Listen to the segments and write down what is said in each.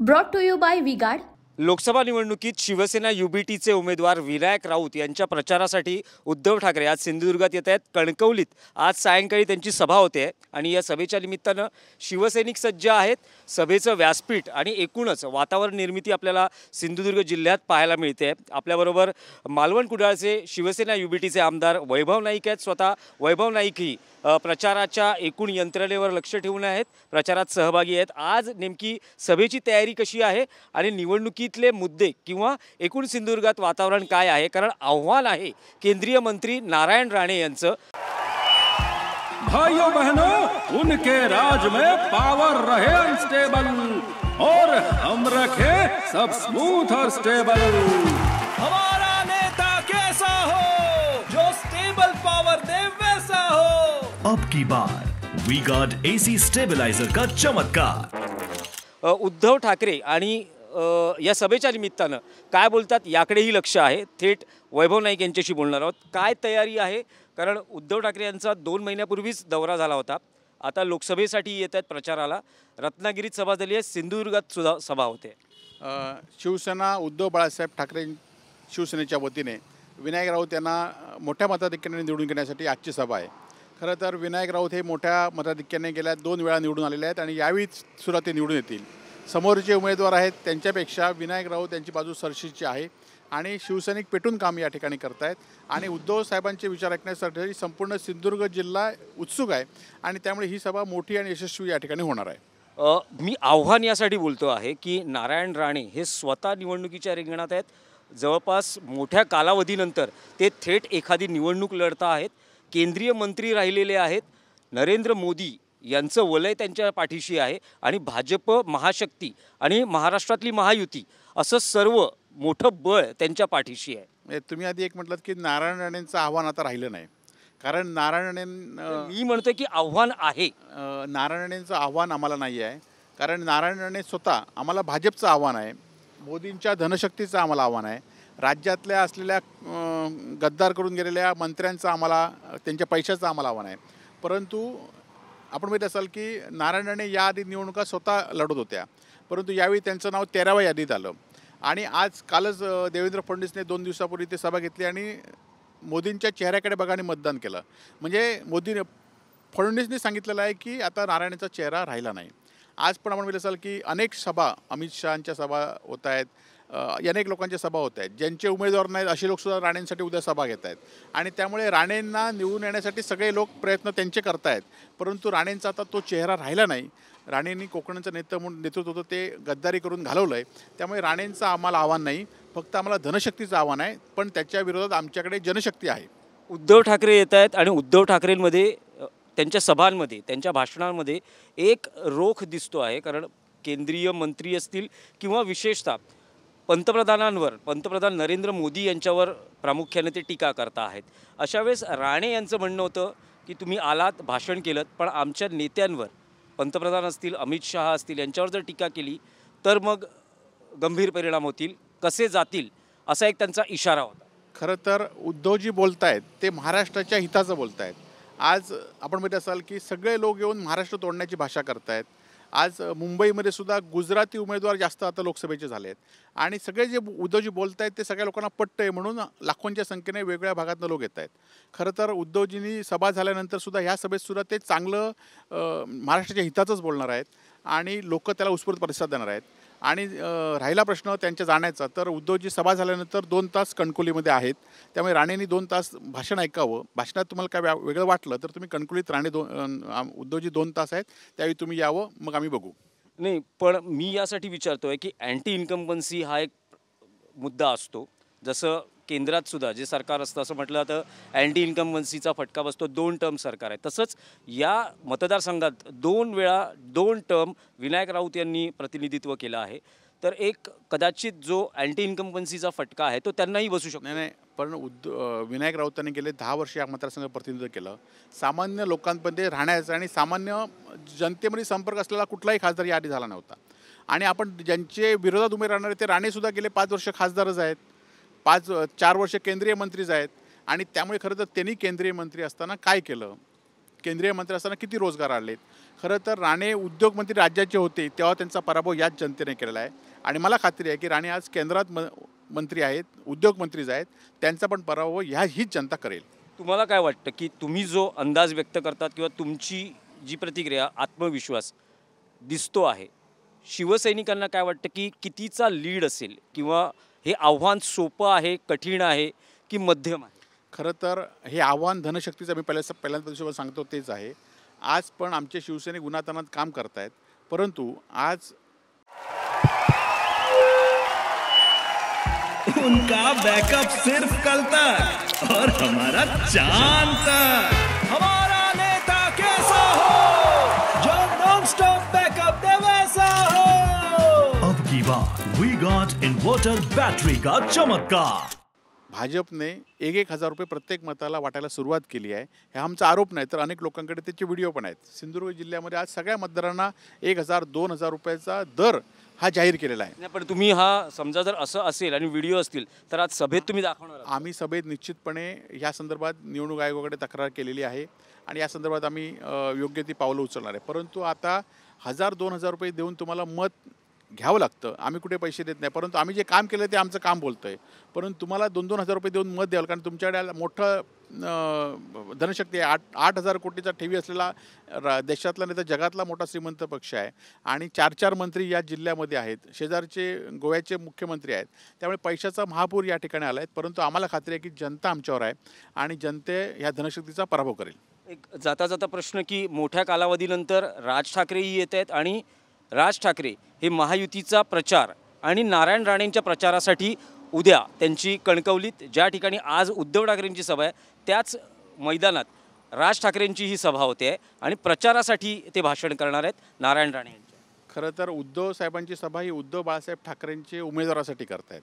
Brought to you by V-Guard. Lok Sabha निवडणुकीत शिवसेना युबीटीचे उमेदवार विनायक राऊत यांच्या प्रचारासाठी उद्धव ठाकरे आज सिंधुदुर्गात येत आहेत। कणकवलीत आज सायंकाळी त्यांची सभा होते आणि या सभेच्या निमित्तानं शिवसैनिक सज्ज आहेत। सभेचं व्यासपीठ आणि एकूणच वातावरण निर्मिती आपल्याला सिंधुदुर्ग जिल्ह्यात पाहायला मिळते। आपल्याबरोबर मालवण कुडाळचे शिवसेना युबीटीचे आमदार वैभव नाईक आहेत। स्वतः वैभव नाईक ही प्रचाराच्या एकूण यंत्रणेवर लक्ष ठेवून आहेत, प्रचारात सहभागी आहेत। आज नेमकी सभेची तयारी कशी आहे आणि निवडणुकीतले मुद्दे किंवा एकूण सिंधुदुर्गात वातावरण काय आहे, कारण आव्हान आहे केंद्रीय मंत्री नारायण राणे यांचं। भाइयों बहनों, उनके राज में पावर रहे अनस्टेबल और हम रखे सब स्मूथ और स्टेबल। हमारा नेता कैसा हो जो स्टेबल पावर दे वैसा हो। अब की बार V-Guard AC स्टेबलाइजर का चमत्कार। उद्धव ठाकरे आणि या सभेच्या निमित्तानं काय बोलतात याकडेही लक्ष आहे। थेट वैभव नाईक यांच्याशी बोलणार आहोत। काय तयारी आहे, कारण उद्धव ठाकरे यांचा 2 महिन्यापूर्वीच दौरा झाला होता, आता लोकसभेसाठी येत आहेत प्रचाराला। रत्नागिरीत सभा झाली आहे, सिंधुदुर्गात सुद्धा सभा होते। शिवसेना उद्धव बाळासाहेब ठाकरे शिवसेनेच्या वतीने विनायक राऊत यांना मोठ्या मताधिक्याने निवडून घेण्यासाठी आजची सभा आहे। खरं तर विनायक राऊत हे मोठ्या मताधिक्याने गेल्या 2 वेळा निवडून आलेले आहेत आणि यावेळी सुद्धा ते निवडून येतील। समोरचे उमेदवार आहेत त्यांच्यापेक्षा विनायक राऊत यांची बाजू सरशीची आहे आणि शिवसैनिक पेटून काम या ठिकाणी करतायत आणि उद्धव साहेबांचे विचार ऐकण्यासाठी संपूर्ण सिंधुदुर्ग जिल्हा उत्सुक आहे आणि त्यामुळे ही सभा मोठी आणि यशस्वी या ठिकाणी होणार आहे। मी आव्हान यासाठी बोलतो आहे की नारायण राणे हे स्वतः निवडणुकीच्या रिंगणात आहेत। जवळपास मोठ्या कालावधीनंतर ते थेट एखादी निवडणूक लढत आहेत। केंद्रीय मंत्री राहिलेले आहेत। नरेंद्र मोदी यांचं वलय त्यांच्या पाठीशी आहे आणि भाजप, महाशक्ती आणि महाराष्ट्रातली महायुती असं सर्व मोठं बळ त्यांच्या पाठीशी आहे। तुम्ही आधी एक म्हटलं की नारायण राणेंचं आव्हान आता राहिलं नाही, कारण नारायण राणे मी म्हणतो की आव्हान आहे। नारायण राणेंचं आव्हान आम्हाला नाही आहे, कारण नारायण राणे स्वतः आम्हाला भाजपचं आव्हान आहे, मोदींच्या धनशक्तीचं आम्हाला आव्हान आहे, राज्यातल्या असलेल्या गद्दार करून गेलेल्या मंत्र्यांचं आम्हाला, त्यांच्या पैशाचं आम्हाला आव्हान आहे। परंतु आपण माहीत असाल की नारायण राणे याआधी निवडणुका स्वतः लढत होत्या, परंतु यावेळी त्यांचं नाव 13व्या यादीत आलं आणि कालच देवेंद्र फडणवीसने 2 दिवसापूर्वी ते सभा घेतली आणि मोदींच्या चेहऱ्याकडे बघाने मतदान केलं। म्हणजे फडणवीसने सांगितलेलं आहे की आता नारायणचा चेहरा राहिला नाही। आज पण आपण माहीत असाल की अनेक सभा, अमित शहांच्या सभा होत आहेत, अनेक लोकांच्या सभा होत आहेत, ज्यांचे उमेदवार नाहीत असे लोकसुद्धा राणेंसाठी उद्या सभा घेत आहेत आणि त्यामुळे राणेंना निवडून येण्यासाठी सगळे लोक प्रयत्न त्यांचे करत आहेत, परंतु राणेंचा आता तो चेहरा राहिला नाही। राणेंनी कोकणाचं नेतृत्व होतं ते गद्दारी करून घालवलं आहे, त्यामुळे राणेंचं आम्हाला आव्हान नाही, फक्त आम्हाला धनशक्तीचं आव्हान आहे, पण त्याच्या विरोधात आमच्याकडे जनशक्ती आहे। उद्धव ठाकरे येत आहेत आणि उद्धव ठाकरेंमध्ये त्यांच्या सभांमध्ये, त्यांच्या भाषणांमध्ये एक रोख दिसतो आहे, कारण केंद्रीय मंत्री असतील किंवा विशेषतः पंतप्रधान नरेंद्र मोदी यांच्यावर प्रामुख्याने ते टीका करता आहेत। अशा वेळेस राणे यांचं म्हणणं होतं की तुम्ही आलात, भाषण केलं, पण आमच्या नेत्यांवर, पंतप्रधान असतील, अमित शहा असतील, यांच्यावर जर टीका केली तर मग गंभीर परिणाम होतील, कसे जातील, असा एक त्यांचा इशारा होता। खरं तर उद्धवजी बोलत आहेत ते महाराष्ट्राच्या हिताचं बोलत आहेत। आज आपण माहीत असाल की सगळे लोक येऊन महाराष्ट्र तोडण्याची भाषा करतायत। आज मुंबईमध्ये सुद्धा गुजराती उमेदवार जास्त आता लोकसभेचे झाले आहेत आणि सगळे जे उद्धवजी बोलत आहेत ते सगळ्या लोकांना पटतं आहे, म्हणून लाखोंच्या संख्येने वेगवेगळ्या भागातनं लोक येत आहेत। खरं तर उद्धवजींनी सभा झाल्यानंतर सुद्धा ह्या सभेत सुद्धा ते चांगलं महाराष्ट्राच्या हिताचंच बोलणार आहेत आणि लोक त्याला उत्स्फूर्त प्रतिसाद देणार आहेत। आणि राहिला प्रश्न त्यांच्या जाण्याचा, तर उद्धवजी सभा झाल्यानंतर 2 तास कणकवलीमध्ये आहेत, त्यामुळे राणेंनी 2 तास भाषण ऐकावं। भाषणात तुम्हाला काय वेगळं वाटलं तर तुम्ही कणकवलीत उद्धवजी 2 तास आहेत, त्यावेळी तुम्ही यावं, मग आम्ही बघू। नाही, पण मी यासाठी विचारतोय की अँटी इन्कम्बन्सी हा एक मुद्दा असतो, जसं केंद्रात सुद्धा जे सरकार असतं असं म्हटलं तर अँटी इन्कम्बन्सीचा फटका बसतो, 2 टर्म सरकार आहे। तसंच या मतदारसंघात 2 वेळा 2 टर्म विनायक राऊत यांनी प्रतिनिधित्व केलं आहे, तर एक कदाचित जो अँटी इन्कम्बन्सीचा फटका आहे तो त्यांनाही बसू शकतो। नाही, पण विनायक राऊतांनी गेले 10 वर्ष या मतदारसंघात प्रतिनिधित्व केलं, सामान्य लोकांमध्ये राहण्याचं आणि सामान्य जनतेमध्ये संपर्क असलेला कुठलाही खासदार याआधी झाला नव्हता आणि आपण ज्यांचे विरोधात उभे राहणारे ते राणेसुद्धा गेले 5 वर्ष खासदारच आहेत, 4 वर्ष केंद्रीय मंत्रीच आहेत आणि त्यामुळे खरं तर त्यांनी केंद्रीय मंत्री असताना काय केलं, केंद्रीय मंत्री असताना किती रोजगार आणलेत, खरं तर राणे उद्योगमंत्री राज्याचे होते तेव्हा त्यांचा पराभव याच जनतेने केलेला आहे आणि मला खात्री आहे की राणे आज केंद्रात मंत्री आहेत, उद्योगमंत्रीच आहेत, त्यांचा पण पराभव हीच जनता करेल. तुम्हाला काय वाटतं की तुम्ही जो अंदाज व्यक्त करतात किंवा तुमची जी प्रतिक्रिया, आत्मविश्वास दिसतो आहे, शिवसैनिकांना काय वाटतं की कितीचा लीड असेल किंवा हे आव्हान सोपं आहे, कठीण आहे की मध्यम आहे? खरं तर हे आव्हान धनशक्तीचं मी पहिल्यांदा सांगतो तेच आहे. आज पण आमचे शिवसैनिक उन्हातान्हात काम करतायत, परंतु आज उनका बैकअप सिर्फ कल तक और हमारा चांद तक. हमारा नेता कैसा हो जो नॉन स्टॉप बैकअप दे वैसा हो. अब की बार वी गॉट इन्वर्टर बैटरी का चमत्कार. भाजपने 1,000 रुपये प्रत्येक मताला वाटायला सुरुवात केली आहे. हे आमचा आरोप नाही, तर अनेक लोकांकडे त्याचे व्हिडिओ पण आहेत. सिंधुदुर्ग जिल्ह्यामध्ये आज सगळ्या मतदारांना 1,000-2,000 रुपयाचा दर हा जाहीर केलेला आहे. नाही, पण तुम्ही हा समजा जर असं असेल आणि व्हिडिओ असतील तर आज सभेत तुम्ही दाखवणार आहात? आम्ही सभेत निश्चितपणे या संदर्भात निवडणूक आयोगाकडे तक्रार केलेली आहे आणि या संदर्भात आम्ही योग्य ती पावलं उचलणार आहे. परंतु आता 1,000-2,000 रुपये देऊन तुम्हाला मत घ्यावं लागतं. आम्ही कुठे पैसे देत नाही, परंतु आम्ही जे काम केलं ते आमचं काम बोलतं आहे. परंतु तुम्हाला 2,000 रुपये देऊन मत द्यावं, कारण तुमच्याकडे मोठं धनशक्ती आहे. 8,000 कोटीचा ठेवी असलेला देशातला नाही तर जगातला मोठा श्रीमंत पक्ष आहे आणि 4 मंत्री या जिल्ह्यामध्ये आहेत. शेजारचे गोव्याचे मुख्यमंत्री आहेत. त्यामुळे पैशाचा महापूर या ठिकाणी आला आहे. परंतु आम्हाला खात्री आहे की जनता आमच्यावर आहे आणि जनते ह्या धनशक्तीचा पराभव करेल. एक जाता जाता प्रश्न की मोठ्या कालावधीनंतर राज ठाकरेही येत आहेत आणि राज ठाकरे हे महायुतीचा प्रचार आणि नारायण राणेंच्या प्रचारासाठी उद्या त्यांची कणकवलीत ज्या ठिकाणी आज उद्धव ठाकरेंची सभा आहे त्याच मैदानात राज ठाकरेंची ही सभा होते आहे आणि प्रचारासाठी ते भाषण करणार आहेत नारायण राणे यांच्या. खरं तर उद्धव साहेबांची सभा ही उद्धव बाळासाहेब ठाकरेंचे उमेदवारासाठी करतायत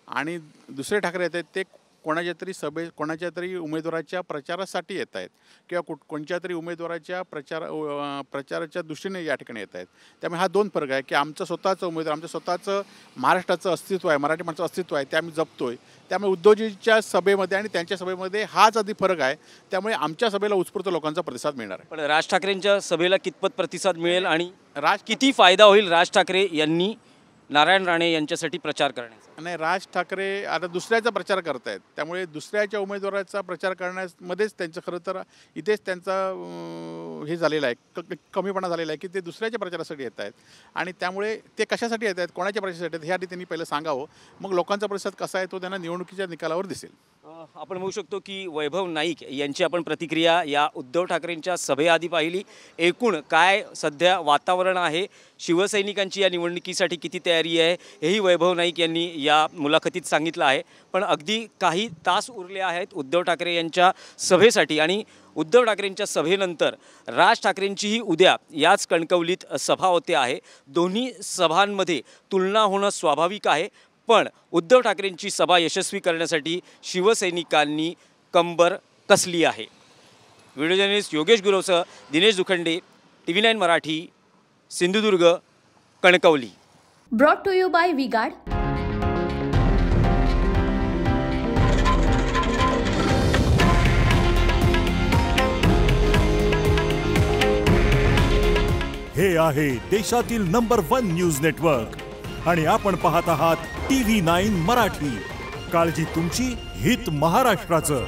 आणि दुसरे ठाकरे येत आहेत ते कोणाच्या तरी उमेदवाराच्या प्रचारासाठी येत आहेत किंवा कोणत्या तरी उमेदवाराच्या प्रचाराच्या दृष्टीने या ठिकाणी येत आहेत. त्यामुळे हा 2 फरक आहे की आमचं स्वतःचं उमेदवार, आमचं स्वतःचं महाराष्ट्राचं अस्तित्व आहे, मराठी माणसाचं अस्तित्व आहे, ते आम्ही जपतोय. त्यामुळे उद्धवजींच्या सभेमध्ये आणि त्यांच्या सभेमध्ये हाच आधी फरक आहे. त्यामुळे आमच्या सभेला उत्स्फूर्त लोकांचा प्रतिसाद मिळणार आहे. पण राज ठाकरेंच्या सभेला कितपत प्रतिसाद मिळेल आणि किती फायदा होईल राज ठाकरे यांनी नारायण राणे यांच्यासाठी प्रचार करण्याचा? नाही, राज ठाकरे आता दुसऱ्याचा प्रचार करत आहेत, त्यामुळे दुसऱ्याच्या उमेदवाराचा प्रचार करण्यामध्येच त्यांचं खरं तर इथेच त्यांचा हे झालेलं आहे, कमीपणा झालेला आहे की ते दुसऱ्याच्या प्रचारासाठी येत आहेत आणि त्यामुळे ते कशासाठी येत आहेत, कोणाच्या प्रचारासाठी आहेत हे आधी त्यांनी पहिलं सांगावं. मग लोकांचा प्रतिसाद कसा आहे तो त्यांना निवडणुकीच्या निकालावर दिसेल. आपण बघू शकतो की वैभव नाईक यांची आपण प्रतिक्रिया या उद्धव ठाकरेंच्या सभेआधी पाहिली. एकूण काय सध्या वातावरण आहे, शिवसैनिकांची या निवडणुकीसाठी किती तयारी आहे हेही वैभव नाईक यांनी या मुलाखतीत सांगितलं आहे. पण अगदी काही तास उरले आहेत उद्धव ठाकरे यांच्या सभेसाठी आणि उद्धव ठाकरेंच्या सभेनंतर राज ठाकरेंचीही उद्या याच कणकवलीत सभा होते आहे. दोन्ही सभांमध्ये तुलना होणं स्वाभाविक आहे, पण उद्धव ठाकरेंची सभा यशस्वी करण्यासाठी शिवसैनिकांनी कंबर कसली आहे. व्हिडिओ जर्नलिस्ट योगेश गुरवसह Dinesh Dukhande, TV9 Marathi, Sindhudurg, Kankavli. Brought to you by Vguard. हे आहे देशातील नंबर 1 न्यूज नेटवर्क आणि आपण पाहत आहात TV9 मराठी. काळजी तुमची, हित महाराष्ट्राचं.